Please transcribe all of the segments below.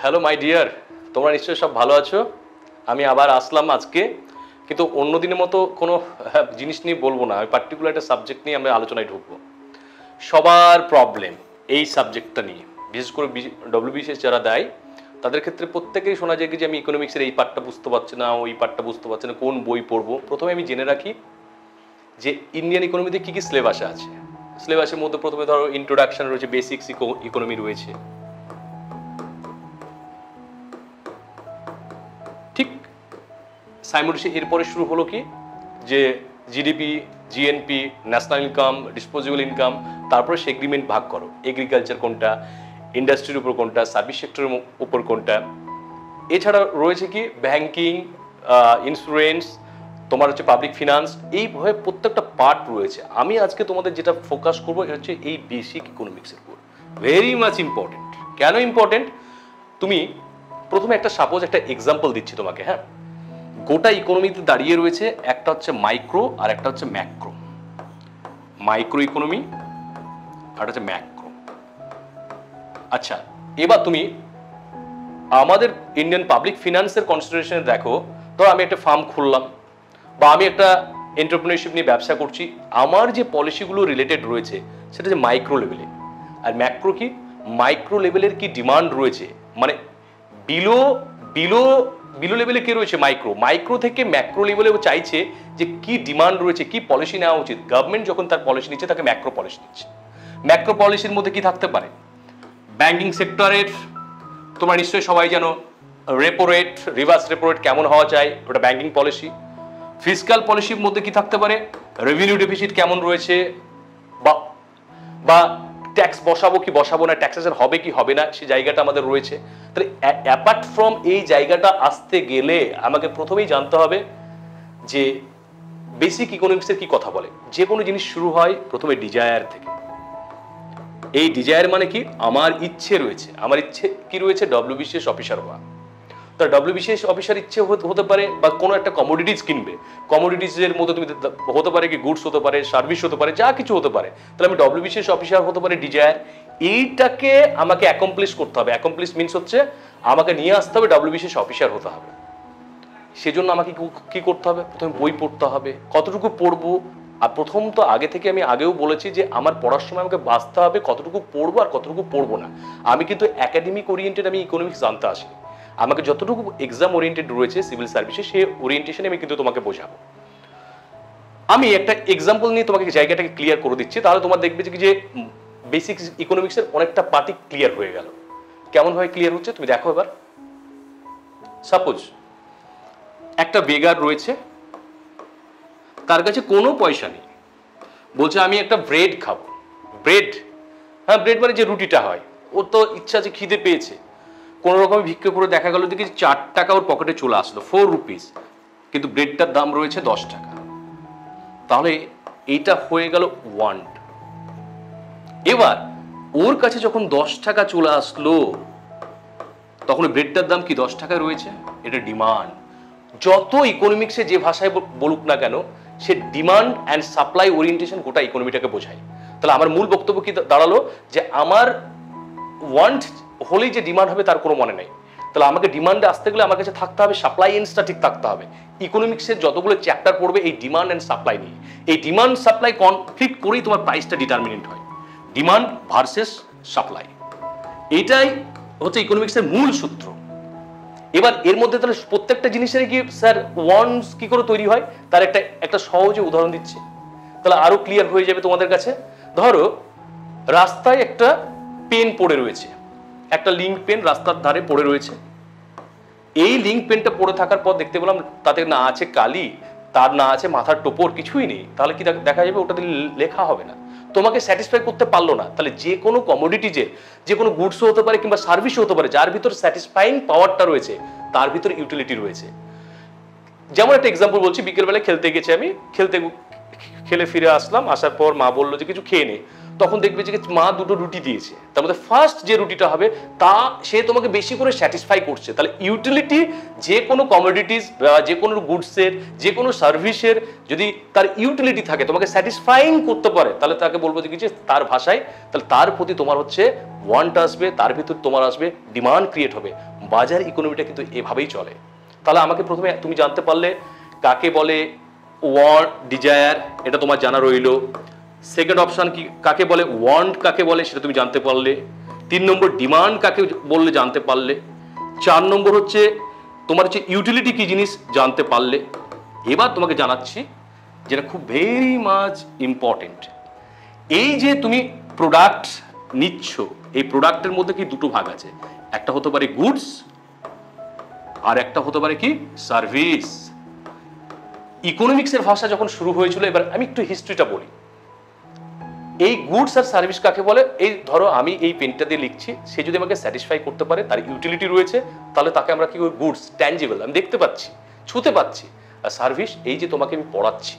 Hello my dear, তোমরা নিশ্চয়ই সব ভালো আছো। আমি আবার আসলাম আজকে, কিন্তু অন্য দিনের মতো কোনো জিনিস নিয়ে বলবো না। আমি পার্টিকুলার একটা সাবজেক্ট নিয়ে আমরা আলোচনায় ঢুকবো। সবার প্রবলেম এই সাবজেক্টটা নিয়ে, বিশেষ করে ডব্লিউবিসিএস যারা দেয় তাদের ক্ষেত্রে প্রত্যেকেই শোনা যায় যে আমি ইকোনমিক্সের এই পার্টটা বুঝতে পারছি না, ওই পার্টটা বুঝতে পারছি না, কোন বই পড়বো। প্রথমে আমি জেনে রাখি যে ইন্ডিয়ান ইকোনমিতে কী কী সিলেবাসে আছে। সিলেবাসের মধ্যে প্রথমে ধরো ইন্ট্রোডাকশন রয়েছে, বেসিক্স ইকোনমি রয়েছে, ঠিক সাইমultaneously এরপরে শুরু হলো কি যে GDP, GNP, national income, disposable income, তারপরে সেগরিমেন্ট ভাগ করো, এগ্রিকালচার কোনটা, ইন্ডাস্ট্রির উপর কোনটা, সার্ভিস সেক্টরের উপর কোনটা। এছাড়া রয়েছে কি ব্যাংকিং, ইন্স্যুরেন্স, তোমার হচ্ছে পাবলিক ফিনান্স, এইভাবে প্রত্যেকটা পার্ট রয়েছে। আমি আজকে তোমাদের যেটা ফোকাস করবো হচ্ছে এই বেসিক ইকোনমিক্সের উপর। Very much important. কেন ইম্পর্টেন্ট? তুমি প্রথমে একটা সাপোজ একটা এক্সাম্পল দিচ্ছি তোমাকে। হ্যাঁ, গোটা ইকোনমিতে দাঁড়িয়ে রয়েছে একটা হচ্ছে মাইক্রো আর একটা হচ্ছে ম্যাক্রো। মাইক্রো ইকোনমি আর হচ্ছে ম্যাক্রো। আচ্ছা, এবার তুমি আমাদের ইন্ডিয়ান পাবলিক ফিনান্সের কনসিডারেশনে দেখো। ধরো আমি একটা ফার্ম খুললাম বা আমি একটা এন্টারপ্রেনারশিপ নিয়ে ব্যবসা করছি, আমার যে পলিসিগুলো রিলেটেড রয়েছে সেটা যে মাইক্রো লেভেলে। আর ম্যাক্রো কি? মাইক্রো লেভেলের কি ডিমান্ড রয়েছে, মানে বিলো বিলো বিলো লেভেলে কি রয়েছে মাইক্রো, মাইক্রো থেকে ম্যাক্রো লেভেলেও চাইছে যে কি ডিমান্ড রয়েছে, কি পলিসি নেওয়া উচিত। গভর্নমেন্ট যখন তার পলিসি নিচ্ছে তাকে ম্যাক্রো পলিসি নিচ্ছে। ম্যাক্রো পলিসির মধ্যে কি থাকতে পারে? ব্যাংকিং সেক্টরের তোমরা নিশ্চয়ই সবাই জানো repo rate, reverse repo rate কেমন হওয়া চাই, ওটা ব্যাংকিং পলিসি। ফিসকাল পলিসির মধ্যে কি থাকতে পারে? রেভিনিউ ডেফিসিট কেমন রয়েছে, বা ট্যাক্স বসাবো কি বসাবো না, ট্যাক্সেশন হবে কি হবে না, সেই জায়গাটা আমাদের রয়েছে। তাহলে অ্যাপার্ট ফ্রম এই জায়গাটা আসতে গেলে আমাকে প্রথমেই জানতে হবে যে বেসিক ইকোনমিক্সের কি কথা বলে। যে কোনো জিনিস শুরু হয় প্রথমে ডিজায়ার থেকে। এই ডিজায়ার মানে কি? আমার ইচ্ছে রয়েছে। আমার ইচ্ছে কি রয়েছে? ডব্লিউবিসিএস অফিসার হওয়া। তার ডব্লিউবিসিএস অফিসার ইচ্ছে হতে পারে বা কোনো একটা কমোডিটিস কিনবে, কমোডিটিসের মধ্যে তুমি হতে পারে কি গুডস হতে পারে, সার্ভিস হতে পারে, যা কিছু হতে পারে। তাহলে আমি ডব্লিউবিসিএস অফিসার হতে পারে ডিজায়ার। এইটাকে আমাকে অ্যাকমপ্লিশ করতে হবে। অ্যাকমপ্লিশ মিনস হচ্ছে আমাকে নিয়ে আসতে হবে ডব্লিউবিসিএস অফিসার হতে হবে। সেজন্য আমাকে কি করতে হবে? প্রথমে বই পড়তে হবে। কতটুকু পড়বো? আর প্রথম তো আগে থেকে আমি আগেও বলেছি যে আমার পড়ার সময় আমাকে বাঁচতে হবে কতটুকু পড়বো আর কতটুকু পড়বো না। আমি কিন্তু একাডেমিক ওরিয়েন্টেড আমি ইকোনমিক্স জানতে আসিনি। আমাকে যতটুকু এক্সাম ওরিয়েন্টেড রয়েছে সিভিল সার্ভিসে, সেই ওরিয়েন্টেশনে আমি কিন্তু তোমাকে বোঝাবো। আমি একটা এক্সাম্পল নিয়ে তোমাকে জায়গাটাকে ক্লিয়ার করে দিচ্ছি, তাহলে তোমার দেখবে যে বেসিক ইকোনমিক্সের অনেকটা পার্টি ক্লিয়ার হয়ে গেল। কেমনভাবে ক্লিয়ার হচ্ছে তুমি দেখো এবার। সাপোজ একটা বেগার রয়েছে, তার কাছে কোনো পয়সা নেই, বলছে আমি একটা ব্রেড খাবো। ব্রেড, হ্যাঁ ব্রেড মানে যে রুটিটা হয়। ওর তো ইচ্ছা আছে, খিদে পেয়েছে, কোনো রকম ভিক্ষে করে দেখা গেল দেখি 4 টাকা ওর পকেটে চলে আসলো, 4 রুপিস, কিন্তু ব্রেডটার দাম রয়েছে 10 টাকা। তাহলে এইটা হয়ে গেল ওয়ান্ট। এবার ওর কাছে যখন 10 টাকা চলে আসলো, তখন ব্রেডটার দাম কি 10 টাকায় রয়েছে? এটা ডিমান্ড। যত ইকোনমিক্সে যে ভাষায় বলুক না কেন, সে ডিমান্ড অ্যান্ড সাপ্লাই ওরিয়েন্টেশন গোটা ইকোনমিটাকে বোঝায়। তাহলে আমার মূল বক্তব্য কি দাঁড়ালো? যে আমার ওয়ান্ট হলেই যে ডিমান্ড হবে তার কোনো মানে নেই। তাহলে আমাকে ডিমান্ডে আসতে গেলে আমার কাছে থাকতে হবে সাপ্লাই এন্ডসটা ঠিক থাকতে হবে। ইকোনমিক্সের যতগুলো চ্যাপ্টার পড়বে এই ডিমান্ড অ্যান্ড সাপ্লাই নিয়ে। এই ডিমান্ড সাপ্লাই কনফ্লিক্ট করেই তোমার প্রাইসটা ডিটারমিনেন্ট হয়। ডিমান্ড ভার্সেস সাপ্লাই, এইটাই হচ্ছে ইকোনমিক্সের মূল সূত্র। এবার এর মধ্যে তাহলে প্রত্যেকটা জিনিসের কি স্যার ওয়ান্টস কি করে তৈরি হয় তার একটা সহজে উদাহরণ দিচ্ছি, তাহলে আরো ক্লিয়ার হয়ে যাবে তোমাদের কাছে। ধরো রাস্তায় একটা পেন পড়ে রয়েছে, একটা লিঙ্ক পেন রাস্তার ধারে পড়ে রয়েছে। এই লিঙ্ক পেনটা পড়ে থাকার পর দেখতে পেলাম তাতে না আছে কালি, তার না আছে মাথার টোপর, কিছুই নেই। তাহলে কি দেখা যাবে? ওটাতে লেখা হবে না, তোমাকে স্যাটিসফাই করতে পারলো না। তাহলে যে কোনো কমোডিটিজে, যে কোনো গুডসও হতে পারে কিংবা সার্ভিসও হতে পারে, যার ভিতর স্যাটিসফাইং পাওয়ারটা রয়েছে তার ভিতর ইউটিলিটি রয়েছে। যেমন একটা এক্সাম্পল বলছি, বিকেলবেলায় খেলতে গেছি আমি, খেলে ফিরে আসলাম, আসার পর মা বললো যে কিছু খেয়ে নে। তখন দেখবে যে মা 2টো রুটি দিয়েছে, তার মধ্যে ফার্স্ট যে রুটিটা হবে তা সে তোমাকে বেশি করে স্যাটিসফাই করছে। তাহলে ইউটিলিটি, যে কোনো কমোডিটিস বা যে কোনো গুডসের, যে কোনো সার্ভিসের যদি তার ইউটিলিটি থাকে, তোমাকে স্যাটিসফাইং করতে পারে, তাহলে তাকে বলবো যে কিছু তার ভাষায়, তাহলে তার প্রতি তোমার হচ্ছে ওয়ান্ট আসবে, তার ভিতর তোমার আসবে ডিমান্ড ক্রিয়েট হবে। বাজার ইকোনমিটা কিন্তু এভাবেই চলে। তাহলে আমাকে প্রথমে তুমি জানতে পারলে কাকে বলে ওয়ান্ট, ডিজায়ার, এটা তোমার জানা রইলো। সেকেন্ড অপশন কি, কাকে বলে ওয়ান্ট, কাকে বলে সেটা তুমি জানতে পারলে। 3 নম্বর ডিমান্ড কাকে বললে জানতে পারলে। 4 নম্বর হচ্ছে তোমার হচ্ছে ইউটিলিটি কি জিনিস জানতে পারলে। এবার তোমাকে জানাচ্ছি যেটা খুব ভেরি মাচ ইম্পর্টেন্ট, এই যে তুমি প্রোডাক্ট নিচ্ছ, এই প্রোডাক্টের মধ্যে কি দুটো ভাগ আছে, একটা হতে পারে গুডস আর একটা হতে পারে কি সার্ভিস। ইকোনমিক্সের ভাষা যখন শুরু হয়েছিল, এবার আমি একটু হিস্ট্রিটা বলি। এই গুডস আর সার্ভিস কাকে বলে, এই ধরো আমি এই পেনটা দিয়ে লিখছি, সে যদি আমাকে স্যাটিসফাই করতে পারে, তার ইউটিলিটি রয়েছে, তাহলে তাকে আমরা কি করি, গুডস, ট্যাঞ্জিবল, আমি দেখতে পাচ্ছি, ছুঁতে পাচ্ছি। আর সার্ভিস এই যে তোমাকে আমি পড়াচ্ছি,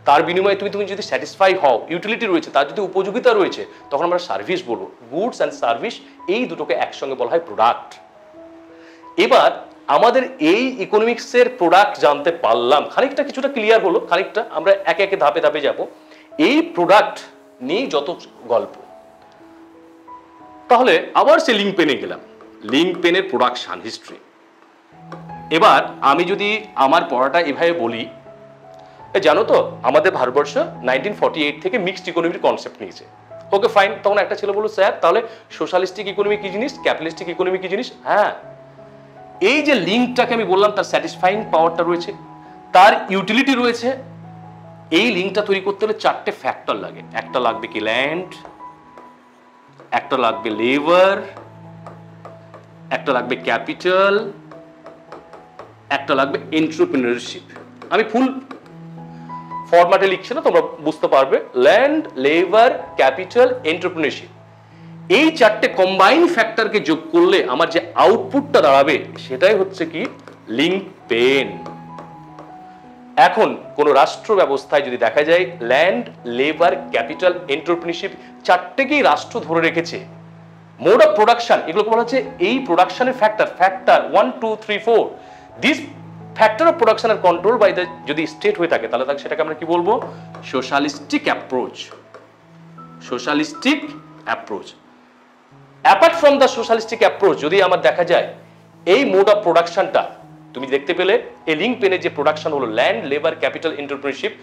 তার বিনিময়ে তুমি যদি স্যাটিসফাই হও, ইউটিলিটি রয়েছে, তার যদি উপযোগিতা রয়েছে, তখন আমরা সার্ভিস বলবো। গুডস অ্যান্ড সার্ভিস এই দুটোকে একসঙ্গে বলা হয় প্রোডাক্ট। এবার আমাদের এই ইকোনমিক্সের প্রোডাক্ট জানতে পারলাম, খানিকটা কিছুটা ক্লিয়ার হলো, খানিকটা আমরা একে একে ধাপে ধাপে যাব। এই প্রোডাক্ট নিয়ে যত গল্প, তাহলে আবার সে লিঙ্ক পেনে গেলাম, লিঙ্ক পেনের প্রোডাকশন হিস্ট্রি। এবার আমি যদি আমার পড়াটা এভাবে বলি, জানো তো আমাদের ভারতবর্ষ 1948 থেকে মিক্সড ইকোনমির কনসেপ্ট নিয়েছে। ওকে ফাইন, তখন একটা ছেলে বলল স্যার তাহলে সোশ্যালিস্টিক ইকোনমি কি জিনিস, ক্যাপিটালিস্টিক ইকোনমি কি জিনিস। হ্যাঁ, এই যে লিঙ্কটাকে আমি বললাম, তার স্যাটিসফাইং পাওয়ারটা রয়েছে, তার ইউটিলিটি রয়েছে। এই লিঙ্কটা তৈরি করতে হলে 4টে ফ্যাক্টর লাগে। একটা লাগবে কি ল্যান্ড, একটা লাগবে লেবার, একটা লাগবে ক্যাপিটাল, একটা লাগবে এন্টারপ্রেনারশিপ। আমি ফুল ফরম্যাটে লিখছি না, তোমরা বুঝতে পারবে। ল্যান্ড, লেবার, ক্যাপিটাল, এন্টারপ্রেনারশিপ, এই 4টে কম্বাইন ফ্যাক্টরকে যোগ করলে আমার যে আউটপুটটা দাঁড়াবে সেটাই হচ্ছে কি লিঙ্ক পেন। এখন কোন রাষ্ট্র ব্যবস্থায় যদি দেখা যায় ল্যান্ড, লেবার, ক্যাপিটাল, এন্টারপ্রেনারশিপ 4টেকেই রাষ্ট্র ধরে রেখেছে, মোড অফ প্রোডাকশন এগুলোকে বলা হচ্ছে এই প্রোডাকশনের factor 1 2 3 4, this factor of production আর কন্ট্রোল বাই দ্য যদি স্টেট হয়ে থাকে, তাহলে সেটাকে আমরা কি বলবো, socialistic approach. Socialistic approach. Apart from the socialistic approach যদি আমার দেখা যায় এই মোড অফ প্রোডাকশনটা তুমি দেখতে পেলে, এই লিঙ্ক পেনের যে প্রোডাকশন হলো ল্যান্ড, লেবার, ক্যাপিটাল, এন্টারপ্রেনারশিপ,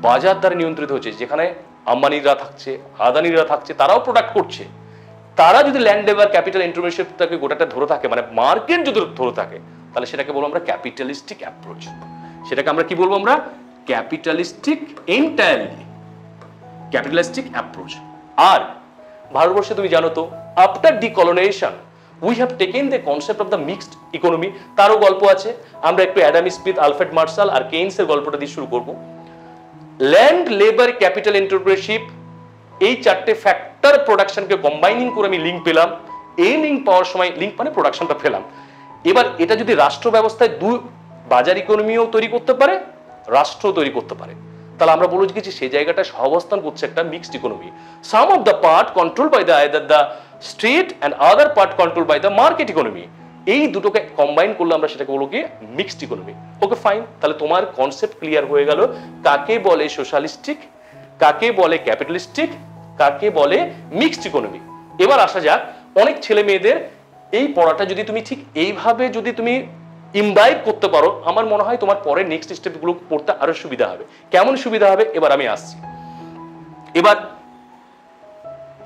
বাজার দ্বারা নিয়ন্ত্রিত হচ্ছে, যেখানে আম্বানিরা থাকছে, আদানিরা থাকছে, তারাও প্রোডাক্ট করছে। তারা যদি ল্যান্ড, লেবার, ক্যাপিটাল, এন্টারপ্রেনারশিপটাকে গোটাটা ধরে থাকে, মানে মার্কেট যদি ধরে থাকে, তাহলে সেটাকে বলবো আমরা ক্যাপিটালিস্টিক অ্যাপ্রোচ। সেটাকে আমরা কি বলবো, আমরা ক্যাপিটালিস্টিক, এন্টায়ারলি ক্যাপিটালিস্টিক অ্যাপ্রোচ। আর ভারতবর্ষে তুমি জানো তো after decolonisation we have taken the concept of the mixed economy, তারও গল্প আছে। আমরা একটু Adam Smith, Alfred marshal R কেইনসের গল্পটা দিয়ে শুরু করবো। ল্যান্ড, লেবার, ক্যাপিটাল, এন্টারপ্রেনারশিপ এই 4টে ফ্যাক্টর প্রোডাকশনকে কম্বাইনিং করে আমি লিঙ্ক পেলাম। এই লিঙ্ক পাওয়ার সময়, লিঙ্ক মানে প্রোডাকশনটা পেলাম। এবার এটা যদি রাষ্ট্র ব্যবস্থায় বাজার ইকোনমিও তৈরি করতে পারে, রাষ্ট্র তৈরি করতে পারে, তাহলে আমরা বলে গেছি সেই জায়গাটা সহাবস্থান করছে একটা mixed economy. Some of the part control by the either the state and other part control by the market economy. এই দুটোকে কম্বাইন করলে আমরা সেটাকে বলবো কি মিক্সড ইকোনমি। ওকে ফাইন, তাহলে তোমার কনসেপ্ট ক্লিয়ার হয়ে গেল, কাকে বলে সোশ্যালিস্টিক, কাকে বলে ক্যাপিটালিস্টিক, কাকে বলে মিক্সড ইকোনমি। এবার আসা যাক, অনেক ছেলে মেয়েদের এই পড়াটা যদি তুমি ঠিক এইভাবে যদি তুমি ইমবাইব করতে পারো, আমার মনে হয় তোমার পরে নেক্সট স্টেপগুলো পড়তে আরো সুবিধা হবে। কেমন সুবিধা হবে এবার আমি আসছি। এবার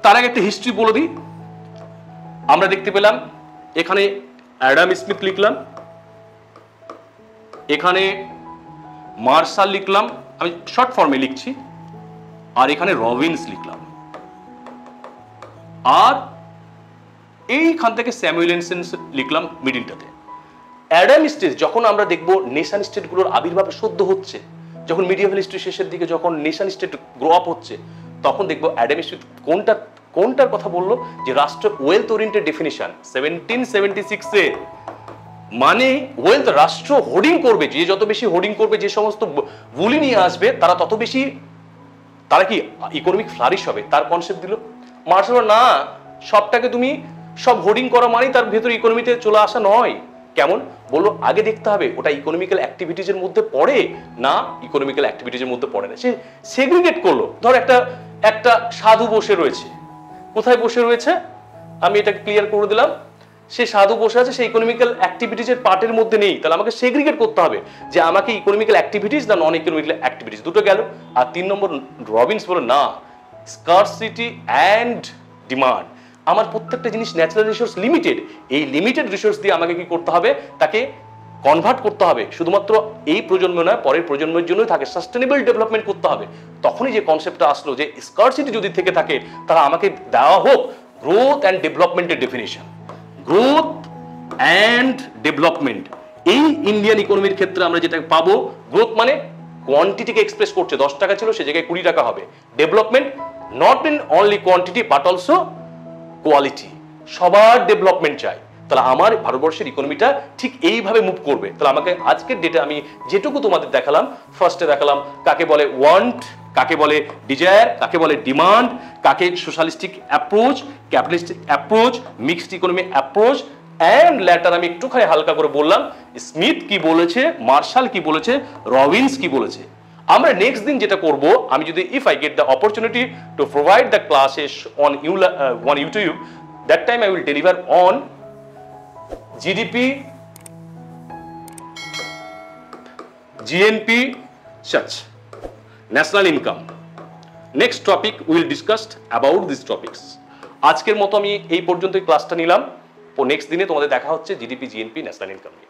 তার আগে একটা হিস্ট্রি বলে দিই। আমরা দেখতে পেলাম এখানে অ্যাডাম স্মিথ লিখলাম, এখানে মার্শাল লিখলাম, আমি শর্ট ফর্মে লিখছি, আর এখানে রবিন্স লিখলাম, আর এইখান থেকে স্যামুয়েলসন লিখলাম মিডিলটাতে। অ্যাডাম স্টেট যখন আমরা দেখব নেশন স্টেটগুলোর আবির্ভাব সদ্য হচ্ছে, যখন মিডিয়াভাল হিস্ট্রি শেষের দিকে যখন নেশন স্টেট গ্রো আপ হচ্ছে, তখন দেখবো অ্যাডাম স্মিথ কোনটার কথা বললো, যে রাষ্ট্র ওয়েলথ ওরিয়েন্টেড ডেফিনিশন 1776-এ, মানে ওয়েলথ রাষ্ট্র হোর্ডিং করবে, যে যত বেশি হোর্ডিং করবে, যে সমস্ত বুলি নিয়ে আসবে, তারা তত বেশি তারা কি ইকোনমিক ফ্লারিশ হবে, তার কনসেপ্ট দিল। মার্শাল না, সবটাকে তুমি সব হোর্ডিং করা মানেই তার ভেতরে ইকোনমিতে চলে আসা নয়। কেমন বললো, আগে দেখতে হবে ওটা ইকোনমিক্যাল অ্যাক্টিভিটিজের মধ্যে পড়ে না ইকোনমিক্যাল অ্যাক্টিভিটিজের মধ্যে পড়ে না। সে সেগ্রিগেট করলো। ধর একটা সাধু বসে রয়েছে, কোথায় বসে রয়েছে আমি এটা ক্লিয়ার করে দিলাম, সে সাধু বসে আছে, সে ইকোনমিক্যাল অ্যাক্টিভিটিজের পার্টের মধ্যে নেই, তাহলে আমাকে সেগ্রিগেট করতে হবে যে আমাকে ইকোনমিক্যাল অ্যাক্টিভিটিস না নন ইকোনমিক্যাল অ্যাক্টিভিটিস, দুটো গেল। আর 3 নম্বর রবিনস বলে না, স্কারসিটি অ্যান্ড ডিমান্ড, আমার প্রত্যেকটা জিনিস ন্যাচারাল রিসোর্স লিমিটেড, এই লিমিটেড রিসোর্স দিয়ে আমাকে কি করতে হবে, তাকে কনভার্ট করতে হবে, শুধুমাত্র এই প্রজন্ম নয় পরের প্রজন্মের জন্যই থাকে সাস্টেনেবল ডেভেলপমেন্ট করতে হবে। তখনই যে কনসেপ্টটা আসলো যে স্কারসিটি যদি থেকে থাকে তাহলে আমাকে দেওয়া হোক গ্রোথ অ্যান্ড ডেভেলপমেন্টের ডেফিনিশন। গ্রোথ অ্যান্ড ডেভেলপমেন্ট, এই ইন্ডিয়ান ইকোনমির ক্ষেত্রে আমরা যেটা পাবো, গ্রোথ মানে কোয়ান্টিটিকে এক্সপ্রেস করছে, 10 টাকা ছিল সে জায়গায় 20 টাকা হবে। Development not in only quantity but also quality, সবার ডেভেলপমেন্ট চাই। তাহলে আমার ভারতবর্ষের ইকোনমিটা ঠিক এইভাবে মুভ করবে। তাহলে আমাকে আজকের ডেটে আমি যেটুকু তোমাদের দেখালাম, ফার্স্টে দেখালাম কাকে বলে ওয়ান্ট, কাকে বলে ডিজায়ার, কাকে বলে ডিমান্ড, কাকে socialistic approach, capitalistic approach, mixed economy approach, and later আমি একটুখানি হালকা করে বললাম স্মিথ কি বলেছে, মার্শাল কি বলেছে, রবিনস কি বলেছে। আমরা নেক্সট দিন যেটা করব, আমি যদি if I get the opportunity to provide the classes on YouTube, that time I will deliver on GDP, GNP, such national income. Next topic we will discuss about these topics. আজকের মতো আমি এই পর্যন্তই ক্লাসটা নিলাম। নেক্সট দিনে তোমাদের দেখা হচ্ছে জিডিপি, জিএনপি, ন্যাশনাল ইনকাম নিয়ে।